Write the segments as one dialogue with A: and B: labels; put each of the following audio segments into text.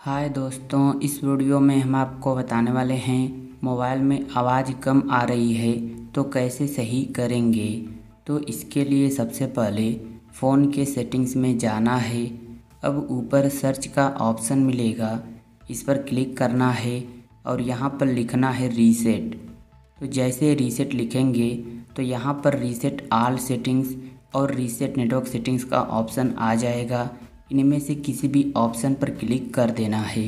A: हाय दोस्तों, इस वीडियो में हम आपको बताने वाले हैं मोबाइल में आवाज़ कम आ रही है तो कैसे सही करेंगे। तो इसके लिए सबसे पहले फ़ोन के सेटिंग्स में जाना है। अब ऊपर सर्च का ऑप्शन मिलेगा, इस पर क्लिक करना है और यहाँ पर लिखना है रीसेट। तो जैसे रीसेट लिखेंगे तो यहाँ पर रीसेट ऑल सेटिंग्स और रीसेट नेटवर्क सेटिंग्स का ऑप्शन आ जाएगा। इनमें से किसी भी ऑप्शन पर क्लिक कर देना है।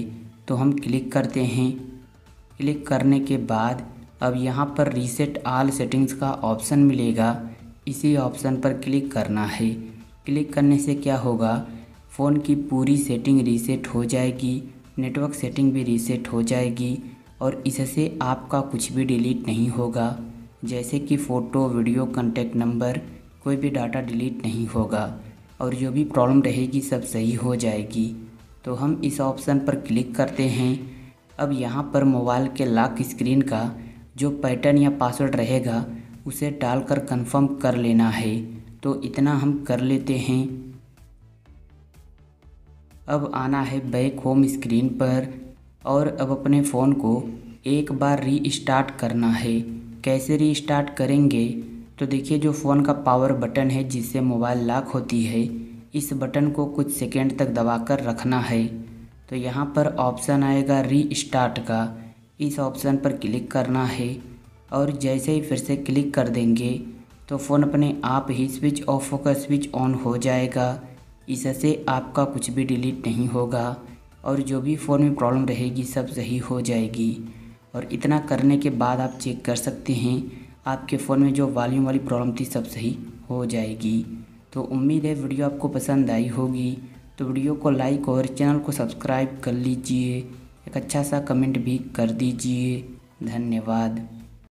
A: तो हम क्लिक करते हैं। क्लिक करने के बाद अब यहाँ पर रीसेट ऑल सेटिंग्स का ऑप्शन मिलेगा, इसी ऑप्शन पर क्लिक करना है। क्लिक करने से क्या होगा, फ़ोन की पूरी सेटिंग रीसेट हो जाएगी, नेटवर्क सेटिंग भी रीसेट हो जाएगी और इससे आपका कुछ भी डिलीट नहीं होगा, जैसे कि फ़ोटो, वीडियो, कॉन्टैक्ट नंबर, कोई भी डाटा डिलीट नहीं होगा और जो भी प्रॉब्लम रहेगी सब सही हो जाएगी। तो हम इस ऑप्शन पर क्लिक करते हैं। अब यहाँ पर मोबाइल के लॉक स्क्रीन का जो पैटर्न या पासवर्ड रहेगा उसे डालकर कंफर्म कर लेना है। तो इतना हम कर लेते हैं। अब आना है बैक होम स्क्रीन पर और अब अपने फ़ोन को एक बार रीस्टार्ट करना है। कैसे रीस्टार्ट करेंगे, तो देखिए जो फ़ोन का पावर बटन है जिससे मोबाइल लॉक होती है, इस बटन को कुछ सेकेंड तक दबाकर रखना है। तो यहाँ पर ऑप्शन आएगा रीस्टार्ट का, इस ऑप्शन पर क्लिक करना है और जैसे ही फिर से क्लिक कर देंगे तो फ़ोन अपने आप ही स्विच ऑफ होकर स्विच ऑन हो जाएगा। इससे आपका कुछ भी डिलीट नहीं होगा और जो भी फ़ोन में प्रॉब्लम रहेगी सब सही हो जाएगी। और इतना करने के बाद आप चेक कर सकते हैं आपके फ़ोन में जो वॉल्यूम वाली प्रॉब्लम थी सब सही हो जाएगी। तो उम्मीद है वीडियो आपको पसंद आई होगी। तो वीडियो को लाइक और चैनल को सब्सक्राइब कर लीजिए, एक अच्छा सा कमेंट भी कर दीजिए। धन्यवाद।